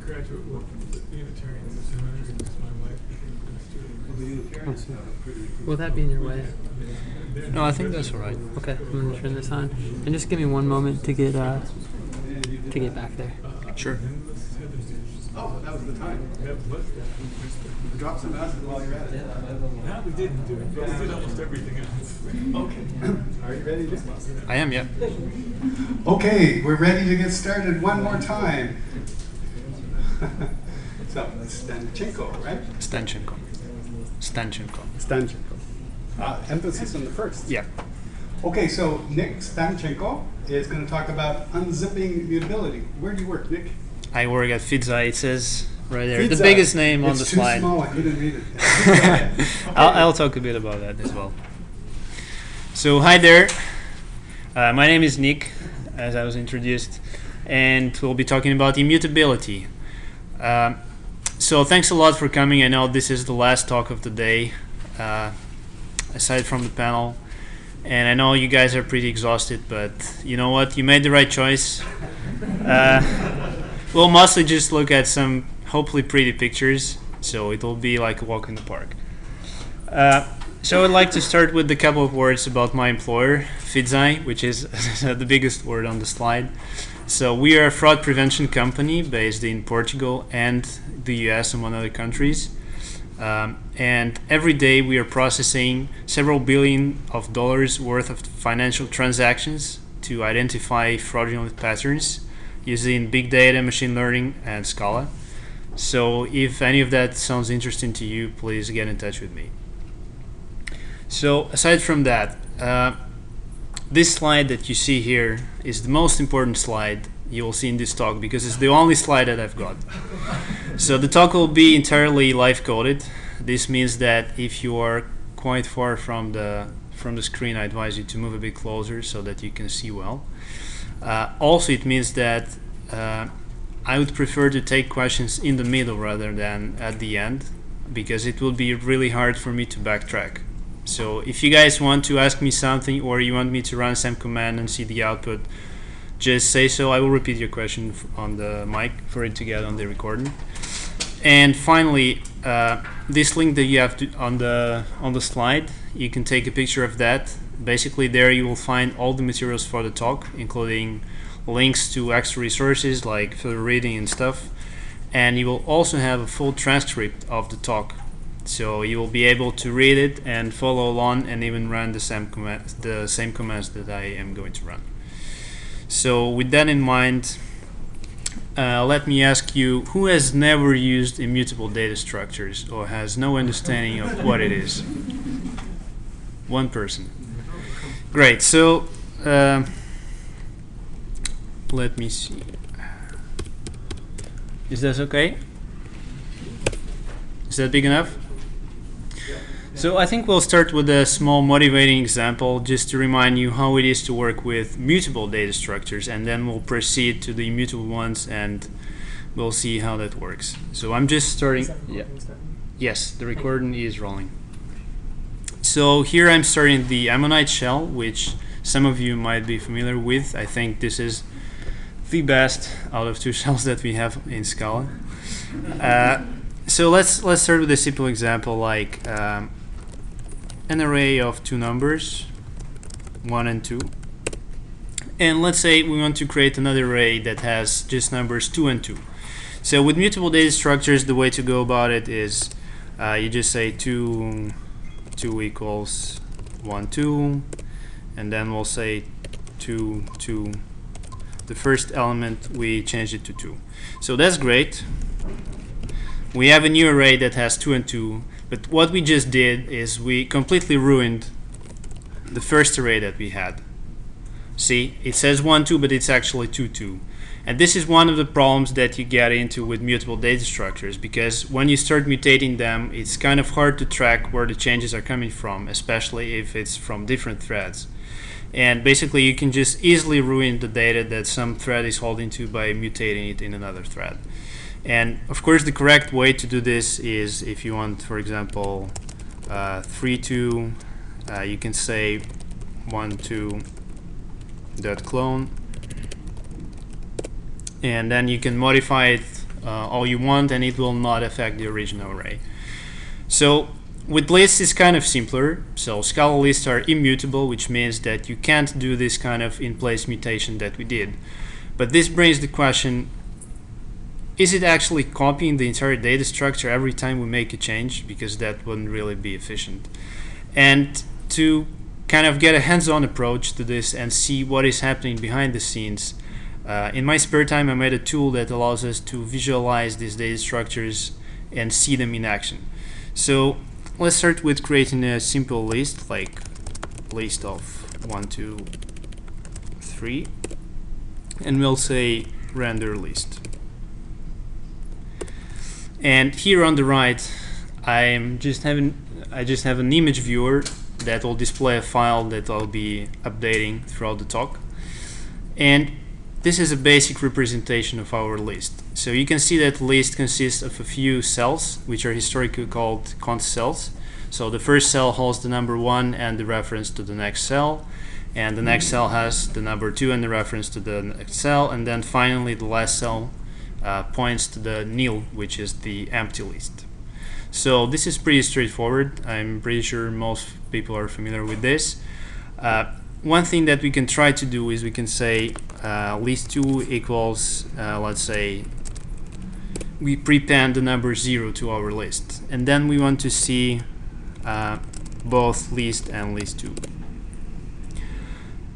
graduate work with Unitarians, and I introduced my wife. Will that be in your way? No, I think that's all right. Okay, I'm gonna turn this on, and just give me one moment to get back there. Sure. Oh, that was the time. Drop some acid while you're at it. No, we didn't do it, but we did almost everything else. Okay. Are you ready to I am, yeah. Okay, we're ready to get started one more time. So, Stanchenko, right? Stanchenko. Stanchenko. Emphasis on the first. Yeah. Okay, so Nick Stanchenko is going to talk about unzipping immutability. Where do you work, Nick? I work at Fidza. It says right there, Fidza. the biggest name on It's the too slide. small, I couldn't read it. Okay. I'll talk a bit about that as well. So hi there. My name is Nick, as I was introduced, and we'll be talking about immutability. So thanks a lot for coming. I know this is the last talk of the day, aside from the panel. And I know you guys are pretty exhausted, but you know what? You made the right choice. We'll mostly just look at some hopefully pretty pictures, so it will be like a walk in the park. So I'd like to start with a couple of words about my employer, Fidza, which is the biggest word on the slide. So we are a fraud prevention company based in Portugal and the US, among other countries. And every day we are processing several billion of dollars worth of financial transactions to identify fraudulent patterns using big data, machine learning, and Scala. So if any of that sounds interesting to you, please get in touch with me. So aside from that, this slide that you see here is the most important slide you will see in this talk because it's the only slide that I've got. So the talk will be entirely live coded. This means that if you are quite far from the screen, I advise you to move a bit closer so that you can see well. Also, it means that I would prefer to take questions in the middle rather than at the end, because it will be really hard for me to backtrack. So if you guys want to ask me something or you want me to run some command and see the output, just say so. I will repeat your question on the mic for it to get on the recording. And finally, this link that you have on the slide, you can take a picture of that. Basically, there you will find all the materials for the talk, including links to extra resources like further reading and stuff. And you will also have a full transcript of the talk, so you will be able to read it and follow along and even run the same commands that I am going to run. So with that in mind, let me ask you, who has never used immutable data structures or has no understanding of what it is? One person. Great. So let me see. Is that okay? Is that big enough? So I think we'll start with a small motivating example just to remind you how it is to work with mutable data structures, and then we'll proceed to the immutable ones and we'll see how that works. So I'm just starting. Yeah. Yes, the recording is rolling. So here I'm starting the Ammonite shell, which some of you might be familiar with. I think this is the best out of two shells that we have in Scala. So let's start with a simple example like an array of two numbers, 1 and 2. And let's say we want to create another array that has just numbers 2 and 2. So with mutable data structures, the way to go about it is you just say 2 equals 1, 2, and then we'll say 2, 2. The first element, we change it to 2. So that's great. We have a new array that has 2 and 2, but what we just did is we completely ruined the first array that we had. See, it says 1, 2, but it's actually 2, 2. And this is one of the problems that you get into with mutable data structures, because when you start mutating them, it's kind of hard to track where the changes are coming from, especially if it's from different threads. And basically, you can just easily ruin the data that some thread is holding to by mutating it in another thread. And of course, the correct way to do this is if you want, for example, 3, 2, you can say 1, 2 dot clone, and then you can modify it all you want, and it will not affect the original array. So with lists it's kind of simpler. So Scala lists are immutable, which means that you can't do this kind of in-place mutation that we did. But this brings the question, is it actually copying the entire data structure every time we make a change? Because that wouldn't really be efficient. And to kind of get a hands-on approach to this and see what is happening behind the scenes, in my spare time I made a tool that allows us to visualize these data structures and see them in action. So let's start with creating a simple list, like list of 1, 2, 3, and we'll say render list. And here on the right, I just have an image viewer that will display a file that I'll be updating throughout the talk. And this is a basic representation of our list. So you can see that the list consists of a few cells, which are historically called cont cells. So the first cell holds the number 1 and the reference to the next cell, and the next cell has the number 2 and the reference to the next cell, and then finally the last cell points to the nil, which is the empty list. So this is pretty straightforward. I'm pretty sure most people are familiar with this. One thing that we can try to do is we can say list2 equals, let's say, we prepend the number 0 to our list, and then we want to see both list and list2.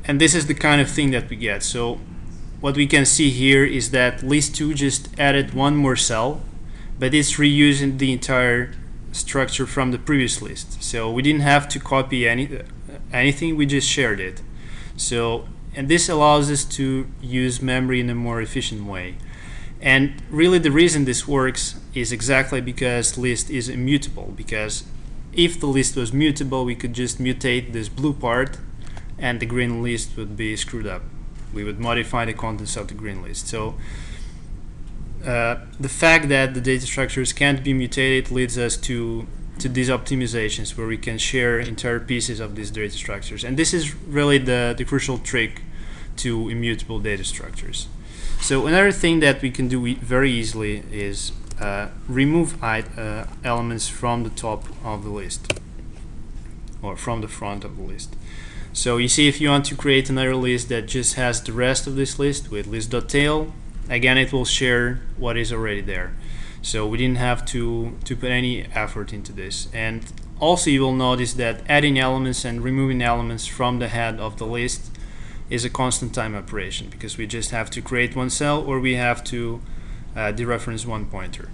And this is the kind of thing that we get. So what we can see here is that list2 just added one more cell, but it's reusing the entire structure from the previous list. So we didn't have to copy anything, we just shared it. So, and this allows us to use memory in a more efficient way. And really the reason this works is exactly because list is immutable, because if the list was mutable, we could just mutate this blue part and the green list would be screwed up. We would modify the contents of the green list. So the fact that the data structures can't be mutated leads us to these optimizations where we can share entire pieces of these data structures. And this is really the crucial trick to immutable data structures. So another thing that we can do very easily is remove elements from the top of the list or from the front of the list. So you see, if you want to create another list that just has the rest of this list with list.tail, again it will share what is already there. So we didn't have to put any effort into this. And also you will notice that adding elements and removing elements from the head of the list is a constant time operation, because we just have to create one cell or we have to dereference one pointer.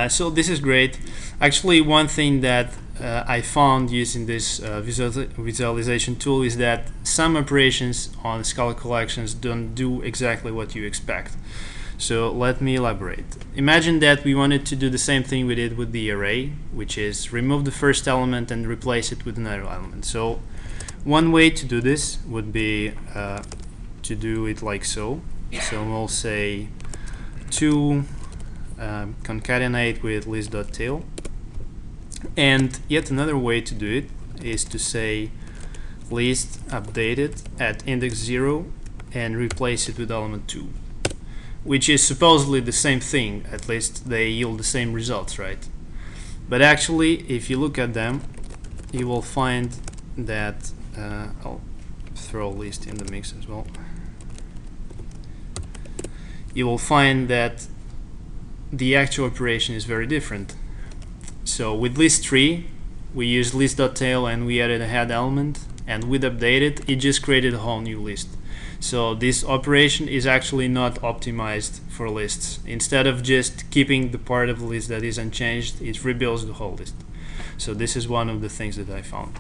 So this is great. Actually, one thing that I found using this visualization tool is that some operations on Scala collections don't do exactly what you expect. So let me elaborate. Imagine that we wanted to do the same thing we did with the array, which is remove the first element and replace it with another element. So one way to do this would be to do it like so. So we'll say to concatenate with list.tail. And yet another way to do it is to say list updated at index 0 and replace it with element 2, which is supposedly the same thing. At least they yield the same results, right? But actually, if you look at them, you will find that I'll throw list in the mix as well. You will find that the actual operation is very different. So with list3, we used list.tail and we added a head element, and with updated, it just created a whole new list. So this operation is actually not optimized for lists. Instead of just keeping the part of the list that is unchanged, it rebuilds the whole list. So this is one of the things that I found.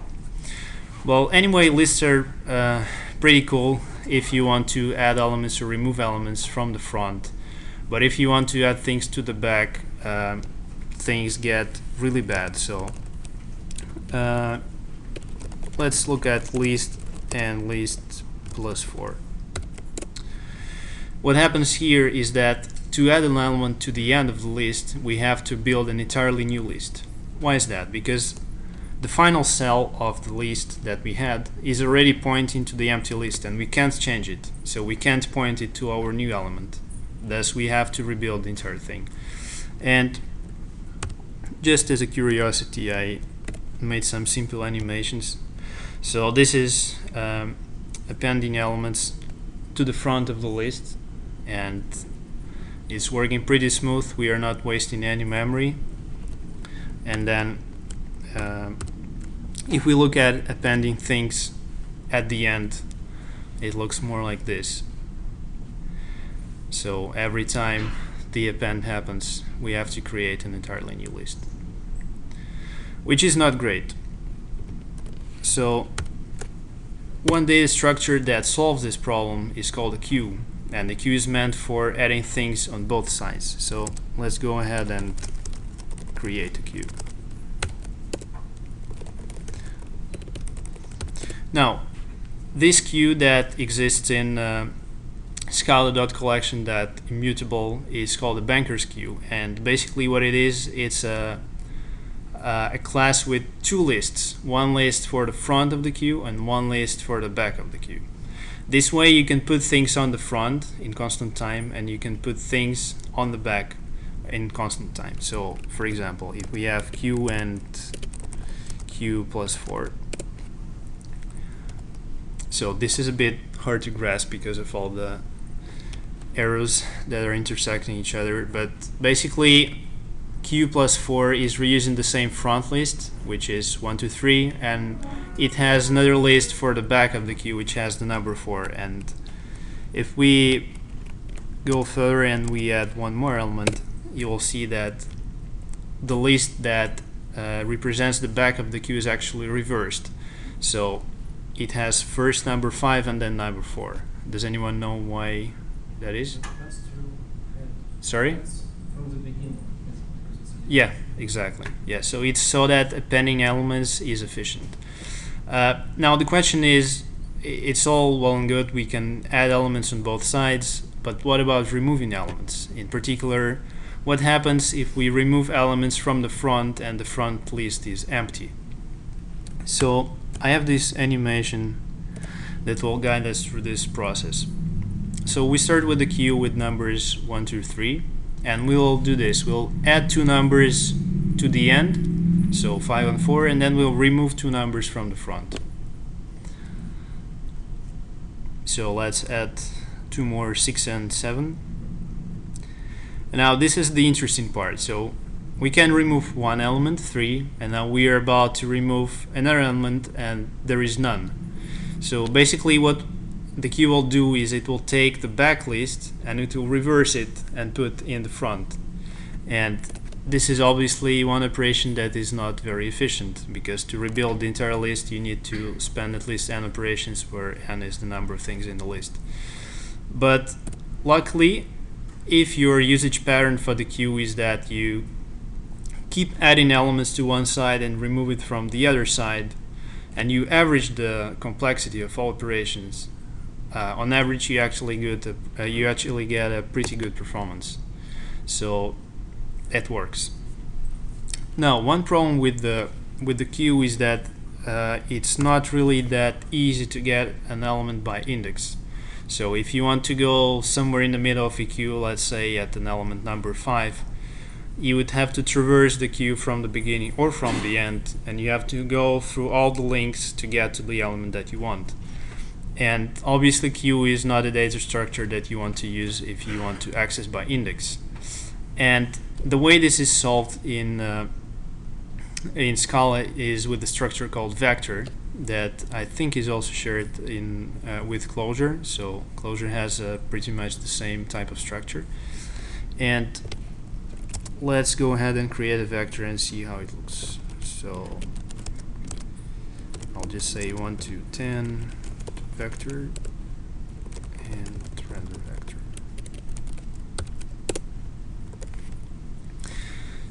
Well, anyway, lists are pretty cool if you want to add elements or remove elements from the front. But if you want to add things to the back, things get really bad. So let's look at list and list plus 4. What happens here is that to add an element to the end of the list, we have to build an entirely new list. Why is that? Because the final cell of the list that we had is already pointing to the empty list and we can't change it. So we can't point it to our new element. Thus, we have to rebuild the entire thing. And just as a curiosity, I made some simple animations. So this is appending elements to the front of the list, and it's working pretty smooth. We are not wasting any memory. And then if we look at appending things at the end, it looks more like this. So every time the append happens, we have to create an entirely new list, which is not great. So one data structure that solves this problem is called a queue, and the queue is meant for adding things on both sides. So let's go ahead and create a queue. Now, this queue that exists in Scala.collection.immutable is called a banker's queue, and basically what it is, it's a class with two lists, one list for the front of the queue and one list for the back of the queue. This way you can put things on the front in constant time, and you can put things on the back in constant time. So for example, if we have queue and queue plus 4, so this is a bit hard to grasp because of all the arrows that are intersecting each other, but basically queue plus 4 is reusing the same front list, which is 1, 2, 3, and it has another list for the back of the queue, which has the number 4. And if we go further and we add one more element, you will see that the list that represents the back of the queue is actually reversed. So it has first number 5 and then number 4. Does anyone know why that is? That's true. Sorry? That's from the beginning. Yeah, exactly. Yeah, so it's so that appending elements is efficient. Now the question is, it's all well and good, we can add elements on both sides, but what about removing elements? In particular, what happens if we remove elements from the front and the front list is empty? So I have this animation that will guide us through this process. So we start with the queue with numbers 1, 2, 3, and we'll do this. We'll add two numbers to the end, so 5 and 4, and then we'll remove two numbers from the front. So let's add two more, 6 and 7. And now this is the interesting part. So we can remove one element, 3, and now we are about to remove another element, and there is none. So basically what the queue will do is it will take the back list and it will reverse it and put in the front. And this is obviously one operation that is not very efficient, because to rebuild the entire list you need to spend at least n operations, where n is the number of things in the list. But luckily, if your usage pattern for the queue is that you keep adding elements to one side and remove it from the other side, and you average the complexity of all operations, on average you actually get a pretty good performance. So it works. Now, one problem with the queue is that it's not really that easy to get an element by index. So if you want to go somewhere in the middle of a queue, let's say at an element number 5, you would have to traverse the queue from the beginning or from the end, and you have to go through all the links to get to the element that you want. And obviously queue is not a data structure that you want to use if you want to access by index. And the way this is solved in Scala is with a structure called vector that I think is also shared in with Clojure. So Clojure has pretty much the same type of structure. And let's go ahead and create a vector and see how it looks. So I'll just say 1 to 10 vector and render vector.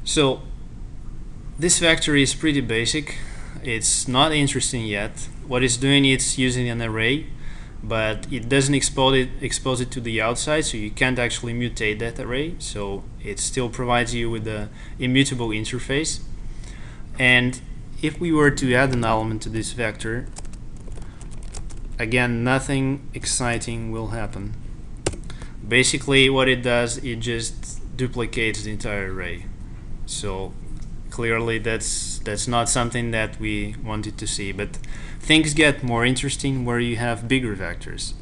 So this vector is pretty basic. It's not interesting yet. What it's doing, it's using an array, but it doesn't expose it to the outside, so you can't actually mutate that array. So it still provides you with the immutable interface. And if we were to add an element to this vector, again, nothing exciting will happen. Basically, what it does, it just duplicates the entire array. So clearly, that's not something that we wanted to see. But things get more interesting where you have bigger vectors.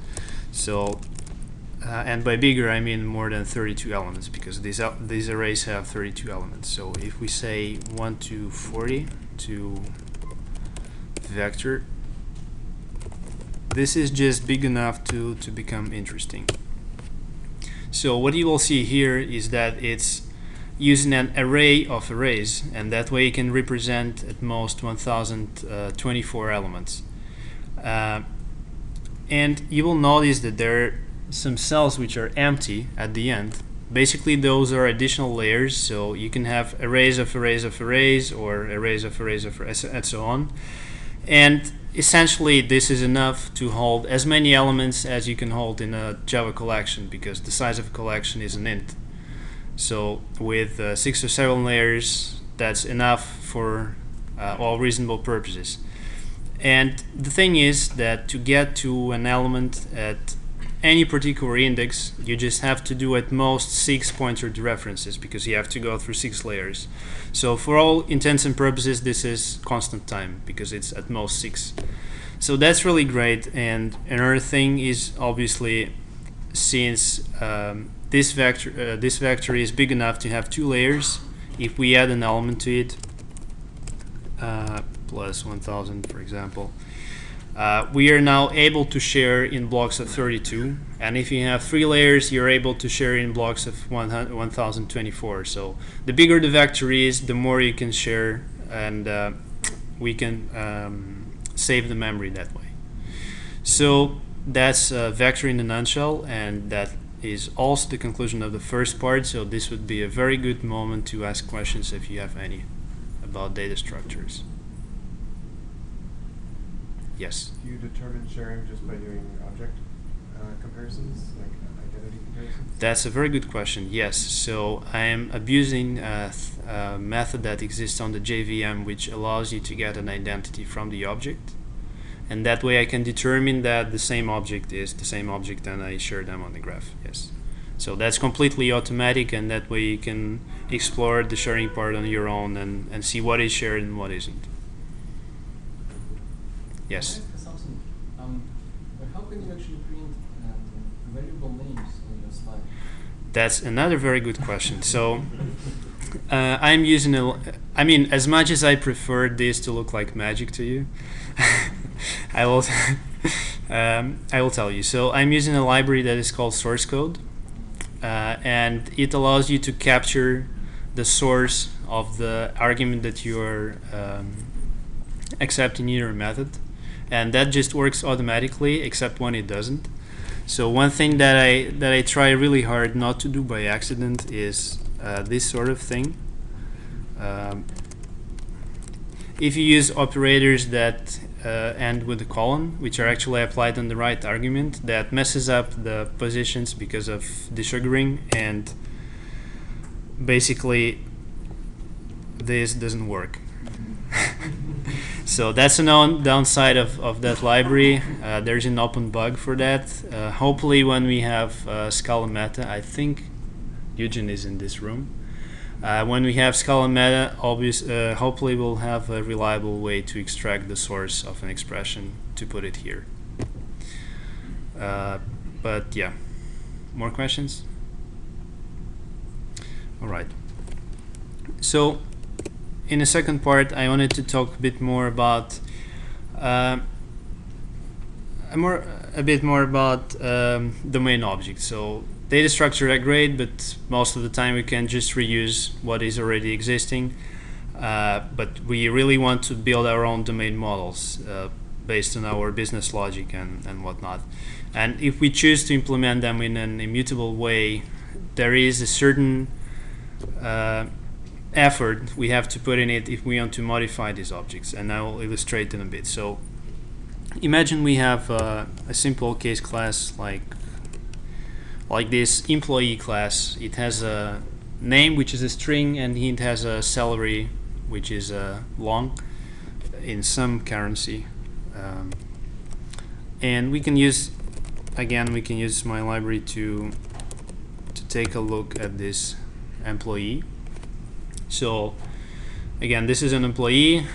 So, and by bigger I mean more than 32 elements, because these arrays have 32 elements. So if we say 1 to 40 to vector, this is just big enough to become interesting. So what you will see here is that it's using an array of arrays, and that way you can represent at most 1024 elements. And you will notice that there are some cells which are empty at the end. Basically, those are additional layers, so you can have arrays of arrays of arrays, or arrays of arrays of arrays, and so on. And essentially, this is enough to hold as many elements as you can hold in a Java collection, because the size of a collection is an int. So with 6 or 7 layers, that's enough for all reasonable purposes. And the thing is that to get to an element at any particular index, you just have to do at most 6 pointer dereferences, because you have to go through 6 layers. So for all intents and purposes, this is constant time, because it's at most 6. So that's really great. And another thing is, obviously, since this vector is big enough to have 2 layers, if we add an element to it, plus 1000 for example, we are now able to share in blocks of 32, and if you have 3 layers, you're able to share in blocks of 1024. So the bigger the vector is, the more you can share, and we can save the memory that way. So that's a vector in a nutshell, and that is also the conclusion of the first part. So this would be a very good moment to ask questions if you have any about data structures. Yes? Do you determine sharing just by doing object comparisons, like identity comparisons? That's a very good question. Yes. So I am abusing a method that exists on the JVM, which allows you to get an identity from the object. And that way I can determine that the same object is the same object, and I share them on the graph. Yes. So that's completely automatic, and that way you can explore the sharing part on your own and see what is shared and what isn't. Yes? Can I ask something? But how can you actually print variable names on your slide? That's another very good question. So I'm using I mean, as much as I prefer this to look like magic to you, I will tell you. So I'm using a library that is called source code, and it allows you to capture the source of the argument that you are accepting in your method, and that just works automatically, except when it doesn't. So one thing that I try really hard not to do by accident is this sort of thing. If you use operators that end with a colon, which are actually applied on the right argument, that messes up the positions because of desugaring, and basically this doesn't work. So that's a known downside of that library. There's an open bug for that. Hopefully when we have Scala Meta, I think Eugen is in this room. When we have Scala Meta, hopefully we'll have a reliable way to extract the source of an expression to put it here. But yeah, more questions? All right. So in the second part, I wanted to talk a bit more about domain objects. So data structures are great, but most of the time we can just reuse what is already existing. But we really want to build our own domain models based on our business logic and whatnot. And if we choose to implement them in an immutable way, there is a certain effort we have to put in it if we want to modify these objects, and I will illustrate in a bit. So imagine we have a simple case class like this employee class. It has a name, which is a string, and it has a salary, which is long in some currency, and we can use my library to take a look at this employee. So again, this is an employee.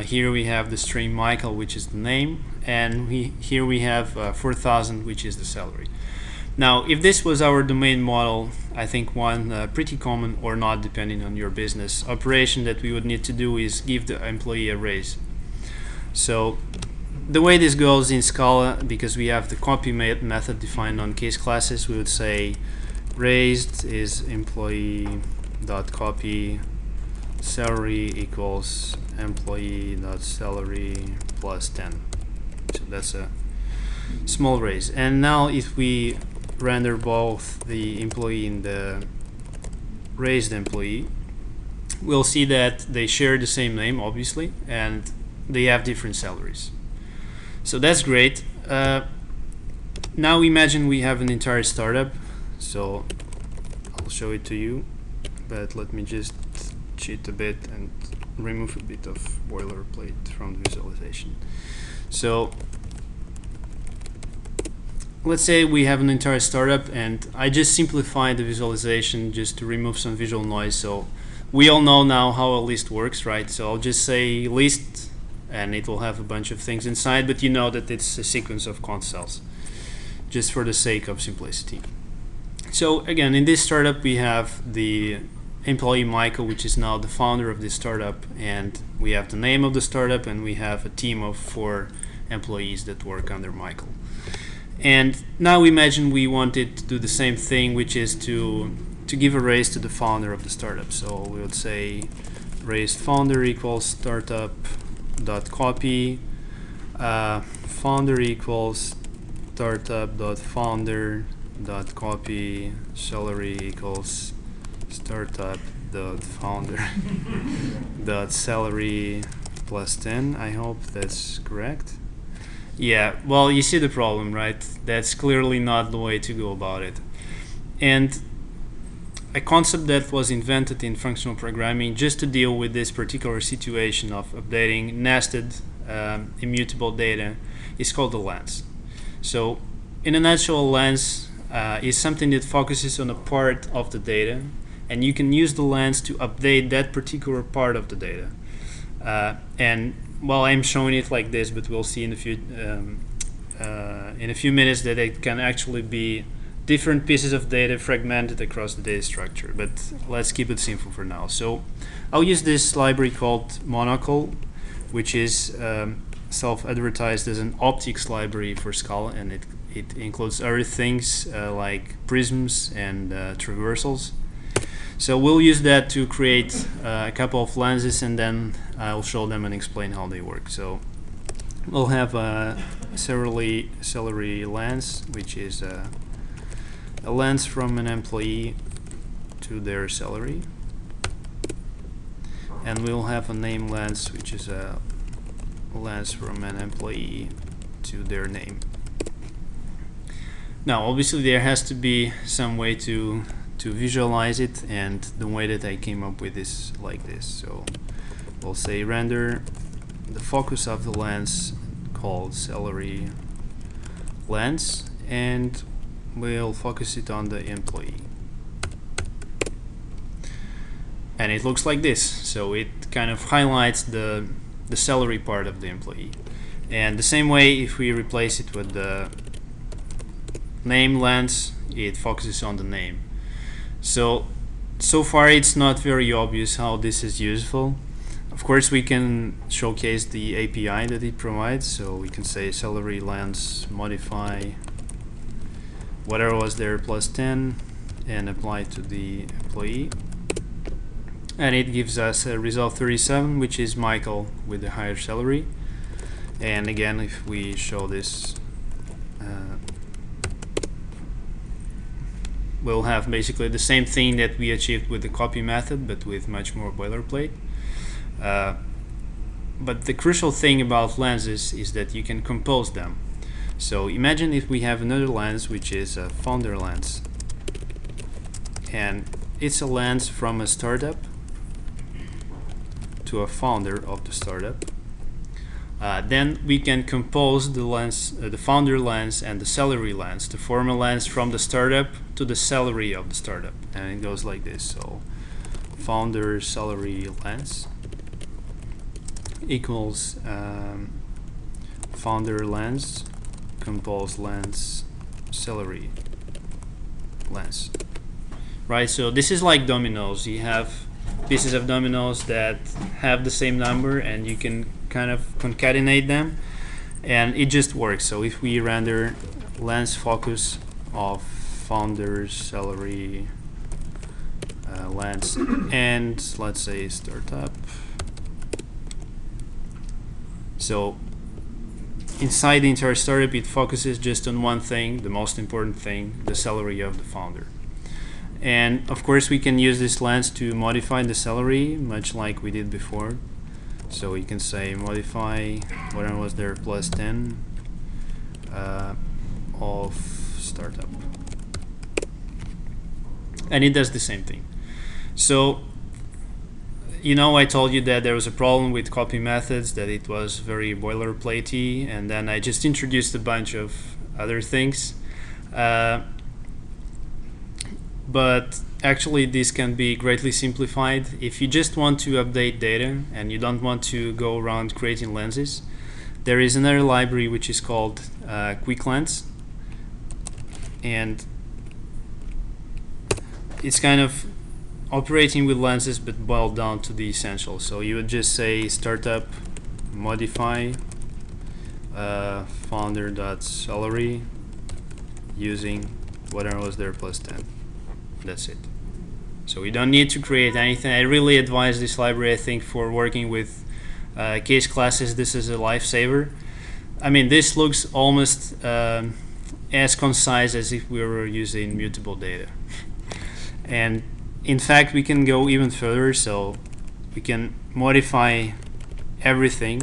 Here we have the string Michael, which is the name, and here we have 4,000, which is the salary. Now, if this was our domain model, I think one pretty common or not, depending on your business, operation that we would need to do is give the employee a raise. So the way this goes in Scala, because we have the copy method defined on case classes, we would say raised is employee.copy salary equals employee.salary plus 10. So that's a small raise. And now if we render both the employee and the raised employee, we'll see that they share the same name, obviously, and they have different salaries. So that's great. Now imagine we have an entire startup. So I'll show it to you, but let me just cheat a bit and remove a bit of boilerplate from the visualization. So let's say we have an entire startup, and I just simplified the visualization just to remove some visual noise. So we all know now how a list works, right? So I'll just say list, and it will have a bunch of things inside, but you know that it's a sequence of const cells, just for the sake of simplicity. So again, in this startup we have the employee Michael, which is now the founder of this startup, and we have the name of the startup, and we have a team of 4 employees that work under Michael. And now imagine we wanted to do the same thing, which is to give a raise to the founder of the startup. So we would say raised founder equals startup.copy founder equals startup.founder.copy salary equals startup.founder.salary plus 10. I hope that's correct. Yeah, well, you see the problem, right? That's clearly not the way to go about it. And a concept that was invented in functional programming just to deal with this particular situation of updating nested immutable data is called the lens. So in a nutshell, a lens is something that focuses on a part of the data, and you can use the lens to update that particular part of the data. And well, I'm showing it like this, but we'll see in a few minutes that it can actually be different pieces of data fragmented across the data structure. But let's keep it simple for now. So I'll use this library called Monocle, which is self-advertised as an optics library for Scala, and it includes other things like prisms and traversals. So we'll use that to create a couple of lenses, and then I'll show them and explain how they work. So we'll have a salary lens, which is a lens from an employee to their salary. And we'll have a name lens, which is a lens from an employee to their name. Now, obviously, there has to be some way to visualize it, and the way that I came up with is like this. So we'll say render the focus of the lens called salary lens, and we'll focus it on the employee. And it looks like this. So it kind of highlights the salary part of the employee. And the same way, if we replace it with the name lens, it focuses on the name. So far it's not very obvious how this is useful. Of course, we can showcase the API that it provides. So we can say salary lens modify whatever was there plus 10 and apply to the employee. And it gives us a result 37, which is Michael with the higher salary. And again, if we show this, we'll have basically the same thing that we achieved with the copy method, but with much more boilerplate. But the crucial thing about lenses is that you can compose them. So imagine if we have another lens, which is a founder lens, and it's a lens from a startup to a founder of the startup. Then we can compose the lens, the founder lens and the salary lens to form a lens from the startup to the salary of the startup, and it goes like this. So founder salary lens equals founder lens compose lens salary lens, right? So this is like dominoes. You have pieces of dominoes that have the same number, and you can kind of concatenate them, and it just works. So if we render lens focus of founders salary lens and let's say startup, so inside the entire startup it focuses just on one thing, the most important thing, the salary of the founder. And of course we can use this lens to modify the salary much like we did before. So you can say modify whatever was there plus 10 of startup, and it does the same thing. So you know, I told you that there was a problem with copy methods, that it was very boilerplatey, and then I just introduced a bunch of other things. But actually this can be greatly simplified. If you just want to update data and you don't want to go around creating lenses, there is another library which is called Quick Lens, and it's kind of operating with lenses but boiled down to the essentials. So you would just say startup modify founder.salary using whatever was there plus 10. That's it. So we don't need to create anything. I really advise this library. I think for working with case classes, this is a lifesaver. I mean, this looks almost as concise as if we were using mutable data. And in fact, we can go even further. So we can modify everything,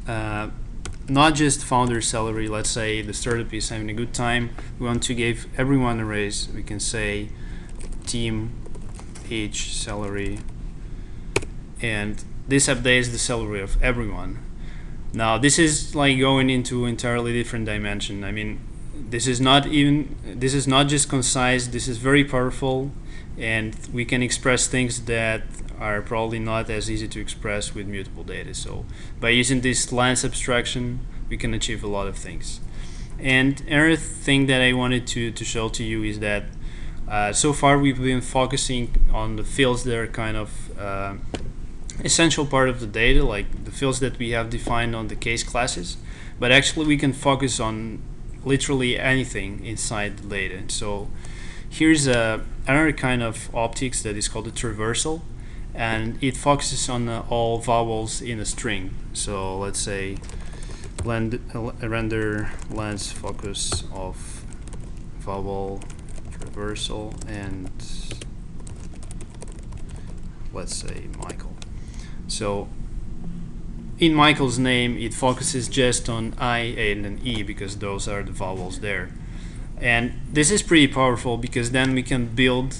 not just founder salary. Let's say the startup is having a good time. We want to give everyone a raise. We can say team each salary, and this updates the salary of everyone. Now this is like going into entirely different dimension. I mean, this is not just concise. This is very powerful, and we can express things that are probably not as easy to express with mutable data. So by using this lens abstraction, we can achieve a lot of things. And another thing that I wanted to show to you is that so far we've been focusing on the fields that are kind of essential part of the data, like the fields that we have defined on the case classes, but actually we can focus on literally anything inside the data. So here's another kind of optics that is called a traversal, and it focuses on all vowels in a string. So let's say render lens focus of vowel traversal, and let's say Michael. So in Michael's name, it focuses just on I, A, and E because those are the vowels there. And this is pretty powerful because then we can build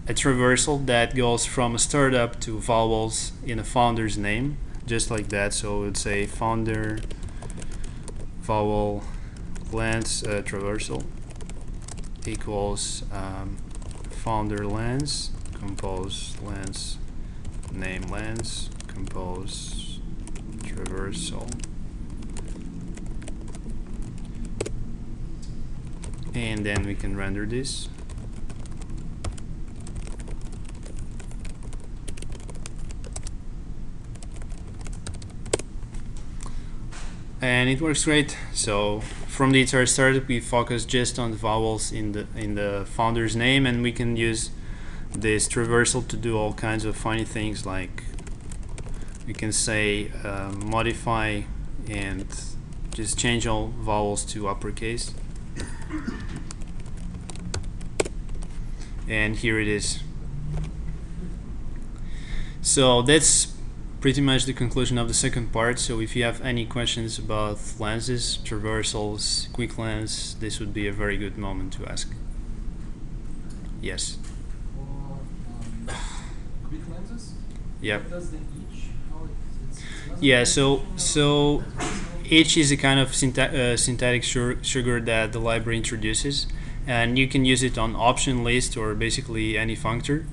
a traversal that goes from a startup to vowels in a founder's name, just like that. So it would say founder vowel lens traversal equals founder lens compose lens name lens compose traversal, and then we can render this. And it works great. So from the entire startup, we focus just on the vowels in the founder's name, and we can use this traversal to do all kinds of funny things, like we can say modify and just change all vowels to uppercase. And here it is. So that's pretty much the conclusion of the second part. So if you have any questions about lenses, traversals, quick lens, this would be a very good moment to ask. Yes. For quick lenses? Yep. What does the each? How it's not Yeah. a So each is a kind of synthetic sugar that the library introduces, and you can use it on option list or basically any functor.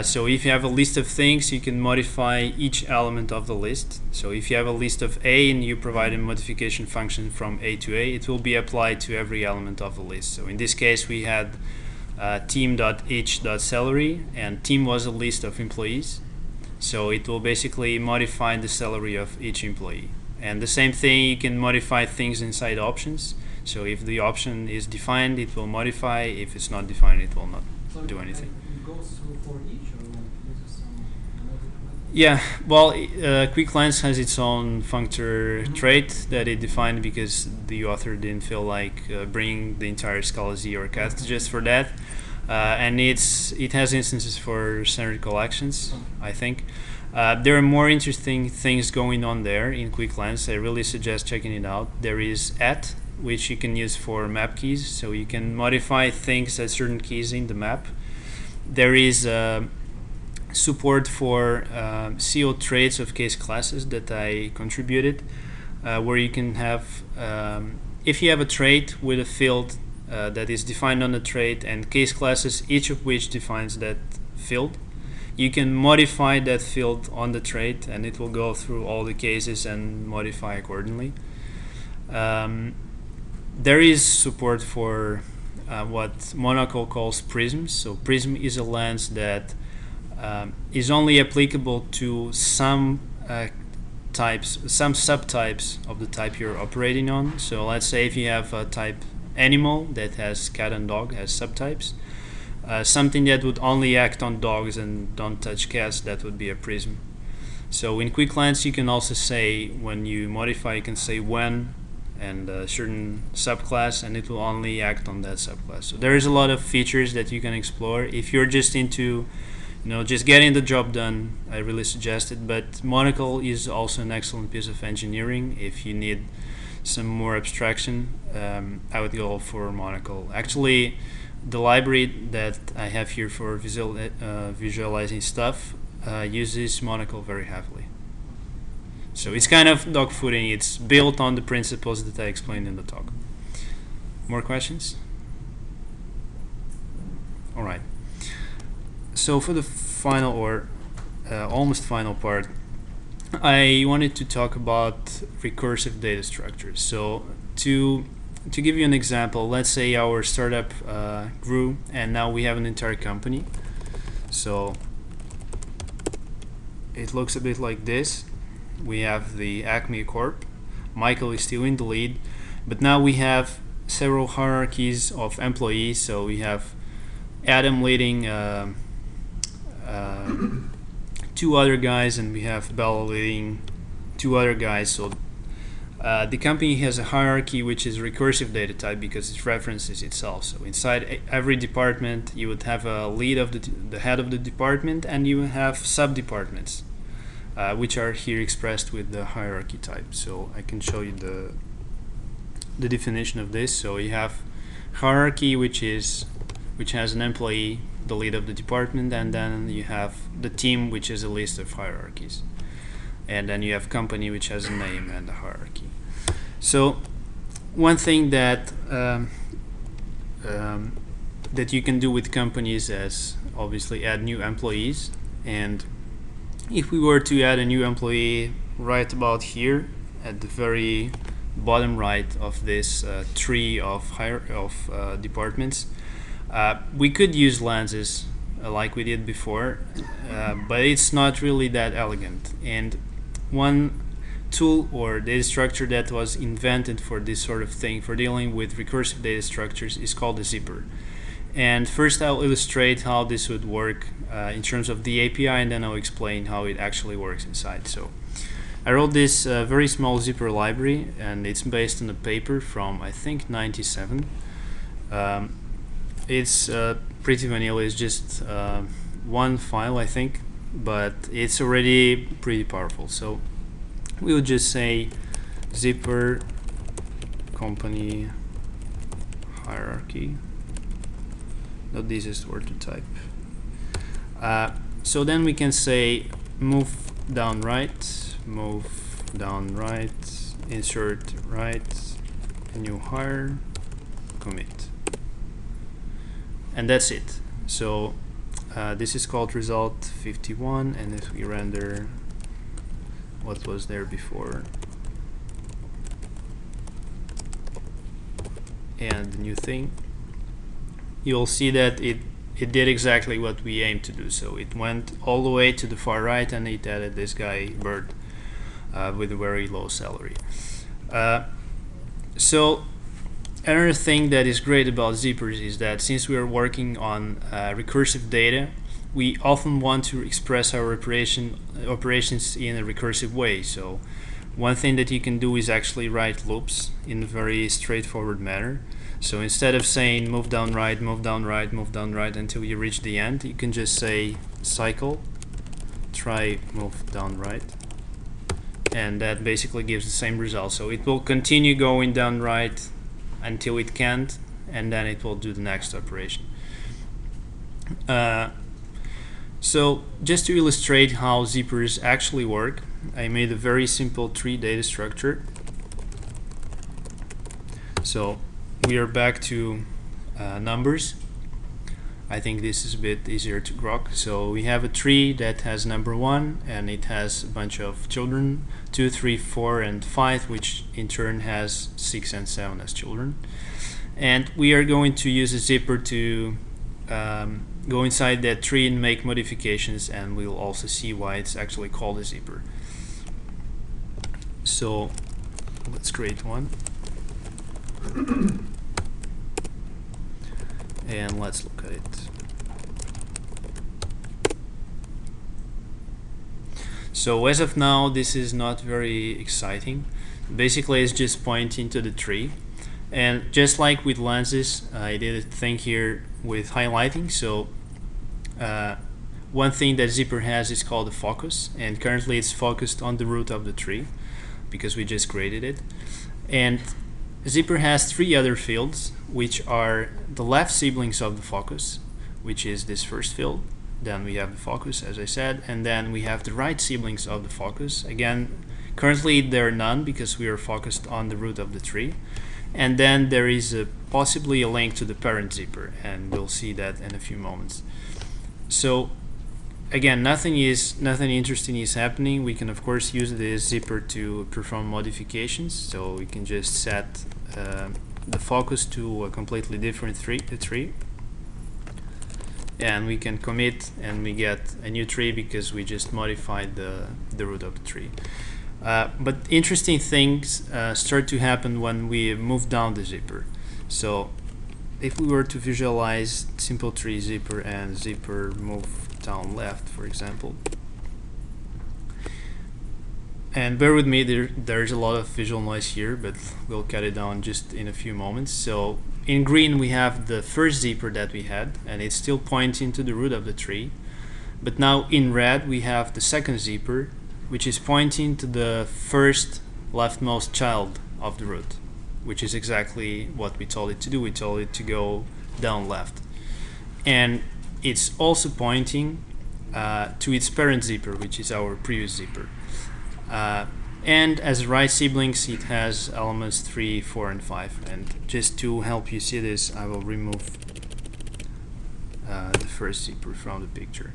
So if you have a list of things, you can modify each element of the list. So if you have a list of A and you provide a modification function from A to A, it will be applied to every element of the list. So in this case, we had team.each.salary, and team was a list of employees. So it will basically modify the salary of each employee. And the same thing, you can modify things inside options. So if the option is defined, it will modify. If it's not defined, it will not do anything. It goes through for each, or like uses some analytic method? Yeah, well, QuickLens has its own functor trait that it defined because the author didn't feel like bringing the entire Scala Z or cat just for that. And it has instances for standard collections, I think. There are more interesting things going on there in QuickLens. I really suggest checking it out. There is @ which you can use for map keys, so you can modify things at certain keys in the map. There is support for CO traits of case classes that I contributed, where you can have, if you have a trait with a field that is defined on the trait and case classes, each of which defines that field, you can modify that field on the trait and it will go through all the cases and modify accordingly. There is support for what Monaco calls prisms. So prism is a lens that is only applicable to some subtypes of the type you're operating on. So let's say if you have a type animal that has cat and dog as subtypes, something that would only act on dogs and don't touch cats, that would be a prism. So in QuickLens you can also say, when you modify, you can say when and a certain subclass, and it will only act on that subclass. So there is a lot of features that you can explore. If you're just into just getting the job done, I really suggest it. But Monocle is also an excellent piece of engineering. If you need some more abstraction, I would go for Monocle. Actually, the library that I have here for visualizing stuff uses Monocle very heavily. So it's kind of dogfooding. It's built on the principles that I explained in the talk. More questions? All right. So for the final or almost final part, I wanted to talk about recursive data structures. So to give you an example, let's say our startup grew and now we have an entire company. So it looks a bit like this. We have the Acme Corp. Michael is still in the lead, but now we have several hierarchies of employees. So we have Adam leading 2 other guys, and we have Bella leading 2 other guys. So the company has a hierarchy which is recursive data type because it references itself. So inside every department you would have a lead of the head of the department, and you would have sub-departments, which are here expressed with the hierarchy type. So I can show you the definition of this. So you have hierarchy, which has an employee, the lead of the department, and then you have the team, which is a list of hierarchies, and then you have company, which has a name and a hierarchy. So one thing that that you can do with companies is obviously add new employees. And if we were to add a new employee right about here at the very bottom right of this tree of departments, we could use lenses like we did before, but it's not really that elegant. And one tool or data structure that was invented for this sort of thing, for dealing with recursive data structures, is called a zipper. And first I'll illustrate how this would work in terms of the API, and then I'll explain how it actually works inside. So I wrote this very small zipper library, and it's based on a paper from, I think, 97. It's pretty vanilla. It's just one file, I think, but it's already pretty powerful. So we'll just say zipper company hierarchy. Not the easiest word to type. So then we can say move down right, insert right, new hire, commit. and that's it. So this is called result 51, and if we render what was there before and the new thing, you'll see that it did exactly what we aimed to do. So it went all the way to the far right and it added this guy bird with a very low salary. So another thing that is great about zippers is that since we are working on recursive data, we often want to express our operations in a recursive way. So one thing that you can do is actually write loops in a very straightforward manner. So instead of saying move down right, move down right, move down right until you reach the end, you can just say cycle, try move down right, and that basically gives the same result. So it will continue going down right until it can't, and then it will do the next operation. So just to illustrate how zippers actually work, I made a very simple tree data structure. So we are back to numbers. I think this is a bit easier to grok. So we have a tree that has number 1 and it has a bunch of children, 2, 3, 4 and 5, which in turn has 6 and 7 as children. And we are going to use a zipper to go inside that tree and make modifications, and we'll also see why it's actually called a zipper. So let's create one. And let's look at it. So as of now, this is not very exciting. Basically, it's just pointing to the tree. And just like with lenses, I did a thing here with highlighting. So one thing that zipper has is called a focus, and currently it's focused on the root of the tree because we just created it. And zipper has 3 other fields, which are the left siblings of the focus, which is this first field. Then we have the focus, as I said, and then we have the right siblings of the focus. Again, currently there are none because we are focused on the root of the tree. And then there is possibly a link to the parent zipper, and we'll see that in a few moments. So again, nothing interesting is happening. We can of course use the zipper to perform modifications. So we can just set the focus to a completely different tree, and we can commit and we get a new tree because we just modified the root of the tree. But interesting things start to happen when we move down the zipper. So if we were to visualize simple tree zipper and zipper move down left, for example, and bear with me, there's a lot of visual noise here, but we'll cut it down just in a few moments. So in green we have the first zipper that we had, and it's still pointing to the root of the tree. But now in red we have the second zipper, which is pointing to the first leftmost child of the root, which is exactly what we told it to do. We told it to go down left. And it's also pointing to its parent zipper, which is our previous zipper. And as right siblings, it has elements 3, 4, and 5. And just to help you see this, I will remove the first zipper from the picture.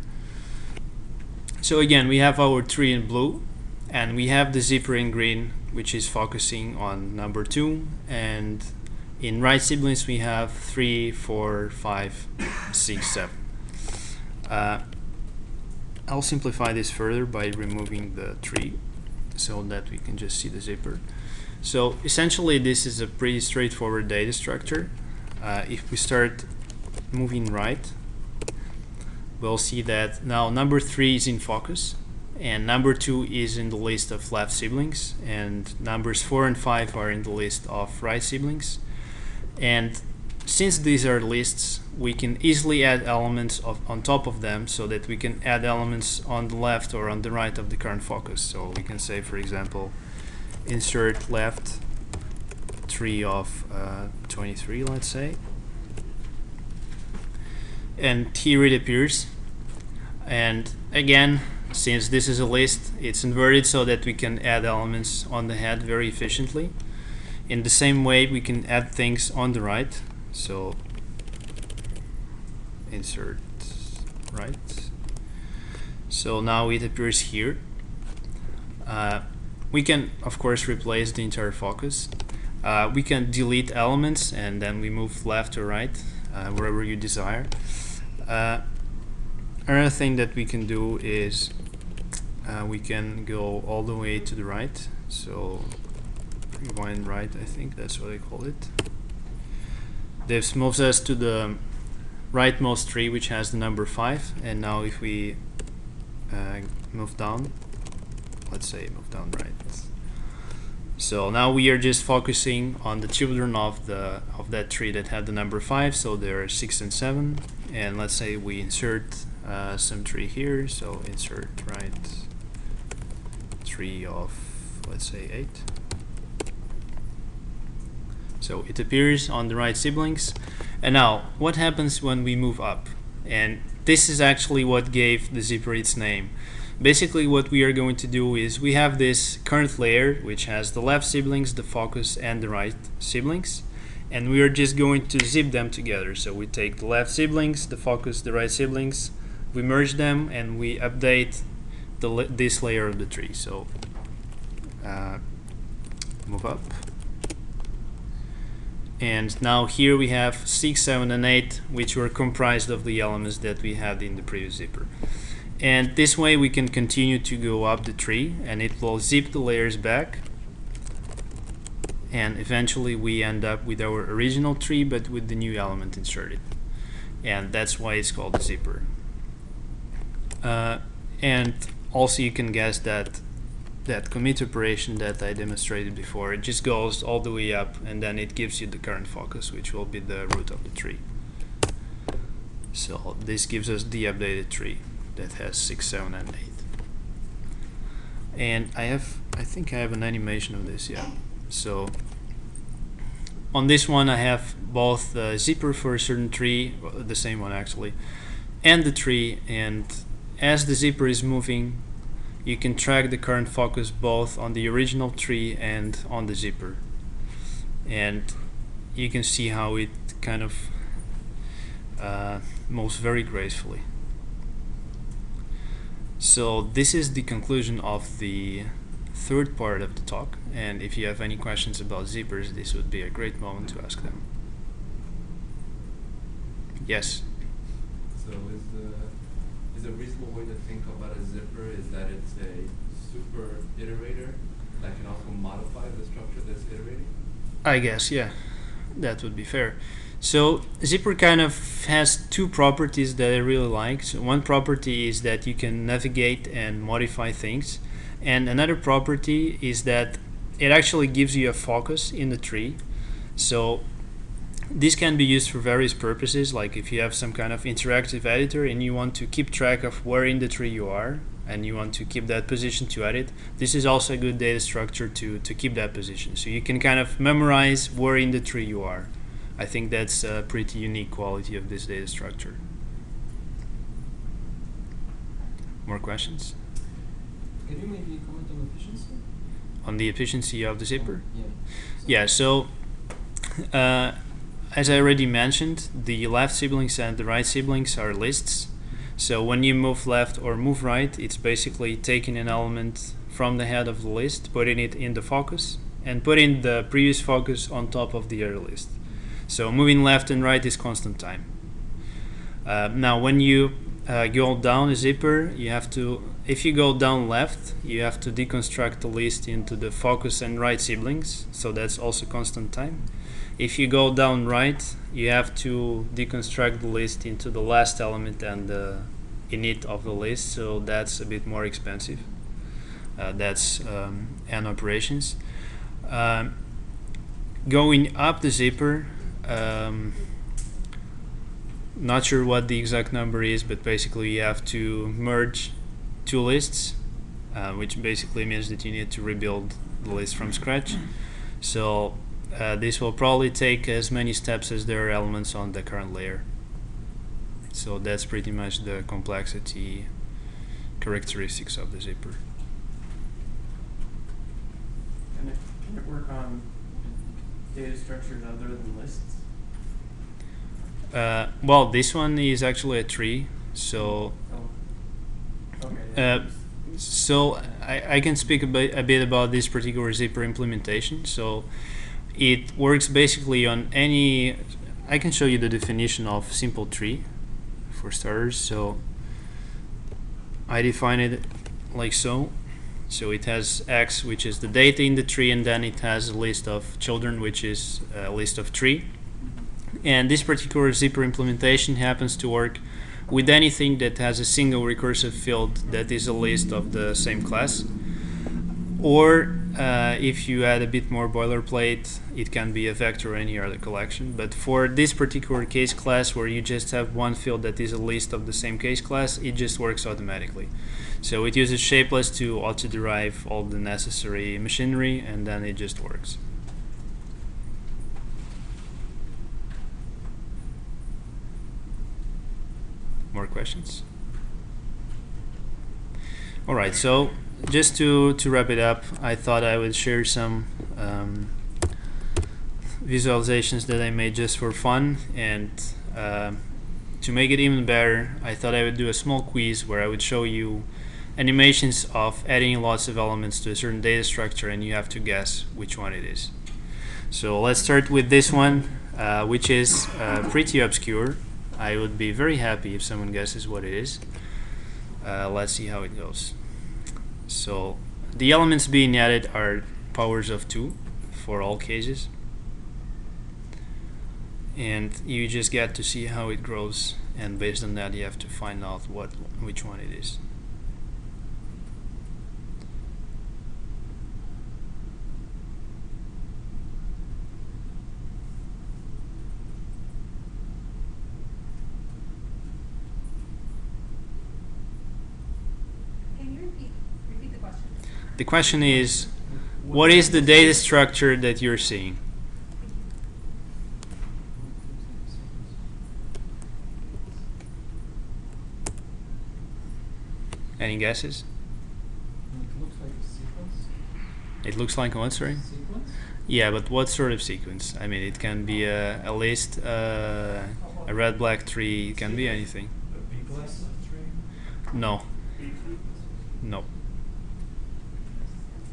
So again, we have our tree in blue, and we have the zipper in green, which is focusing on number 2. And in right siblings, we have 3, 4, 5, 6, 7. I'll simplify this further by removing the tree so that we can just see the zipper. So essentially, this is a pretty straightforward data structure. If we start moving right, we'll see that now number 3 is in focus, and number 2 is in the list of left siblings, and numbers 4 and 5 are in the list of right siblings. And since these are lists, we can easily add elements on top of them, so that we can add elements on the left or on the right of the current focus. So we can say, for example, insert left tree of 23, let's say. And here it appears. And again, since this is a list, it's inverted so that we can add elements on the head very efficiently. In the same way, we can add things on the right. So insert right. So now it appears here. We can, of course, replace the entire focus. We can delete elements and then we move left or right, wherever you desire. Another thing that we can do is we can go all the way to the right. So rewind right, I think that's what I call it. This moves us to the rightmost tree, which has the number 5. And now if we move down, let's say move down right. So now we are just focusing on the children of that tree that had the number 5. So there are 6 and 7. And let's say we insert some tree here. So insert right tree of, let's say, 8. So it appears on the right siblings. And now what happens when we move up? And this is actually what gave the zipper its name. Basically what we are going to do is we have this current layer which has the left siblings, the focus, and the right siblings, and we are just going to zip them together. So we take the left siblings, the focus, the right siblings, we merge them, and we update this layer of the tree. So move up, and now here we have 6, 7, and 8, which were comprised of the elements that we had in the previous zipper. And this way we can continue to go up the tree, and it will zip the layers back, and eventually we end up with our original tree but with the new element inserted, and that's why it's called a zipper. And also you can guess that commit operation that I demonstrated before, it just goes all the way up and then it gives you the current focus, which will be the root of the tree. So this gives us the updated tree that has 6, 7, and 8. And I think I have an animation of this, yeah. So on this one I have both the zipper for a certain tree, the same one actually, and the tree, and as the zipper is moving you can track the current focus both on the original tree and on the zipper. And you can see how it kind of moves very gracefully. So this is the conclusion of the third part of the talk, and if you have any questions about zippers, this would be a great moment to ask them. Yes? So is a reasonable way to think about a zipper is that it's a super iterator that can also modify the structure that's iterating? I guess, yeah, that would be fair. So zipper kind of has two properties that I really like. So one property is that you can navigate and modify things, and another property is that it actually gives you a focus in the tree. So this can be used for various purposes, like if you have some kind of interactive editor and you want to keep track of where in the tree you are and you want to keep that position to edit, this is also a good data structure to keep that position. So you can kind of memorize where in the tree you are. I think that's a pretty unique quality of this data structure. More questions? Can you maybe comment on efficiency? On the efficiency of the zipper? Yeah. Yeah, so as I already mentioned, the left siblings and the right siblings are lists. So when you move left or move right, it's basically taking an element from the head of the list, putting it in the focus, and putting the previous focus on top of the other list. So moving left and right is constant time. Now when you go down a zipper, you have to, if you go down left, you have to deconstruct the list into the focus and right siblings, so that's also constant time. If you go down right, you have to deconstruct the list into the last element and the init of the list, so that's a bit more expensive. That's n operations. Going up the zipper, not sure what the exact number is, but basically you have to merge two lists, which basically means that you need to rebuild the list from scratch. So this will probably take as many steps as there are elements on the current layer. So that's pretty much the complexity characteristics of the zipper. Can it work on data structures other than lists? Well, this one is actually a tree, so Okay. Yeah. so I can speak a bit about this particular zipper implementation. So it works basically on any. I can show you the definition of simple tree for starters. So I define it like so. So it has X, which is the data in the tree, and then it has a list of children, which is a list of tree. And this particular zipper implementation happens to work with anything that has a single recursive field that is a list of the same class. Or if you add a bit more boilerplate, it can be a vector or any other collection. But for this particular case class, where you just have one field that is a list of the same case class, it just works automatically. So it uses shapeless to auto-derive all the necessary machinery, and then it just works. More questions? All right, so just to wrap it up, I thought I would share some visualizations that I made just for fun, and to make it even better, I thought I would do a small quiz where I would show you animations of adding lots of elements to a certain data structure, and you have to guess which one it is. So let's start with this one, which is pretty obscure. I would be very happy if someone guesses what it is. Let's see how it goes. So the elements being added are powers of 2 for all cases. And you just get to see how it grows, and based on that you have to find out which one it is. Can you repeat the question? The question is, what is the data structure that you're seeing? Any guesses? It looks like a sequence. It looks like what, sorry? Sequence? Yeah, but what sort of sequence? I mean, it can be a list, a red-black tree, it can be anything. A B class tree? No. No.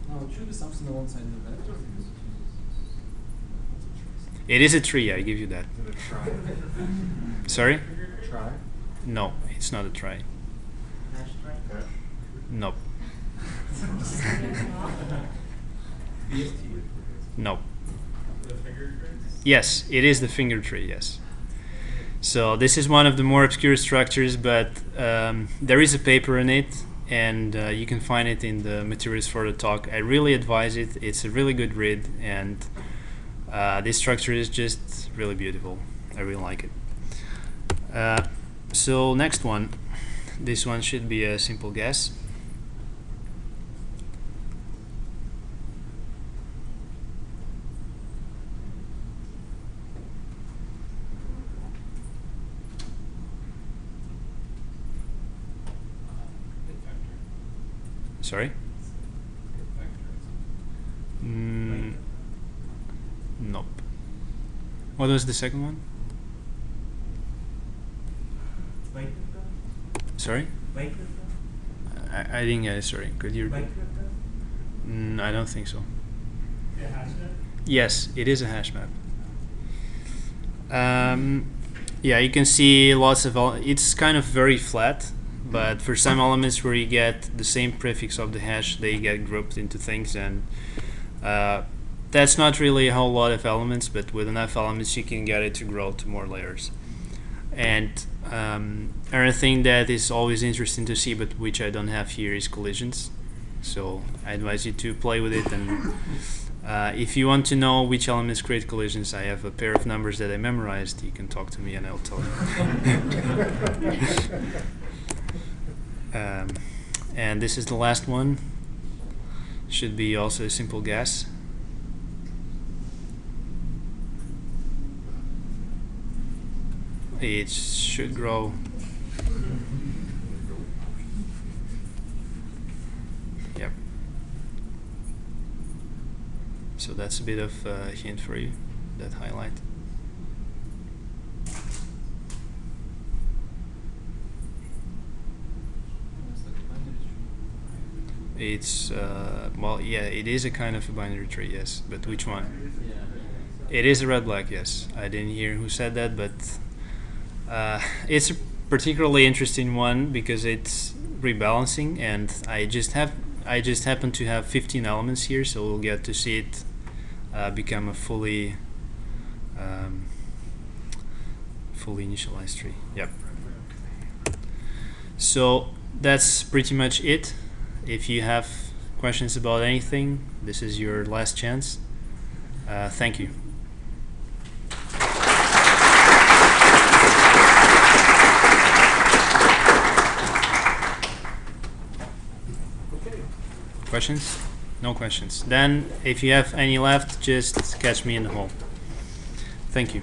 No, it should be something alongside the vector. It is a tree, I give you that. Is it a try? Sorry? Try? No, it's not a try. Okay. Nope. Nope. The finger trace? Yes, it is the finger tree, yes. So this is one of the more obscure structures, but there is a paper on it, and you can find it in the materials for the talk. I really advise it. It's a really good read, and this structure is just really beautiful. I really like it. So next one. This one should be a simple guess. Sorry? Nope. What was the second one? Sorry? I didn't get it, sorry. Could you repeat? I don't think so. A hash map? Yes, it is a hash map. Yeah, you can see lots of, it's kind of very flat, but for some elements where you get the same prefix of the hash, they get grouped into things, and that's not really a whole lot of elements, but with enough elements you can get it to grow to more layers. And another thing that is always interesting to see, but which I don't have here, is collisions. So I advise you to play with it, and if you want to know which elements create collisions, I have a pair of numbers that I memorized. You can talk to me and I'll tell you. And this is the last one. Should be also a simple guess. It should grow. Yep. So that's a bit of a hint for you, that highlight. It's well, yeah, it is a kind of a binary tree, yes. But which one? It is a red-black, yes. I didn't hear who said that, but it's a particularly interesting one because it's rebalancing, and I just happen to have 15 elements here, so we'll get to see it become a fully initialized tree. Yep. So that's pretty much it. If you have questions about anything, this is your last chance. Thank you. Questions? No questions. Then, if you have any left, just catch me in the hall. Thank you.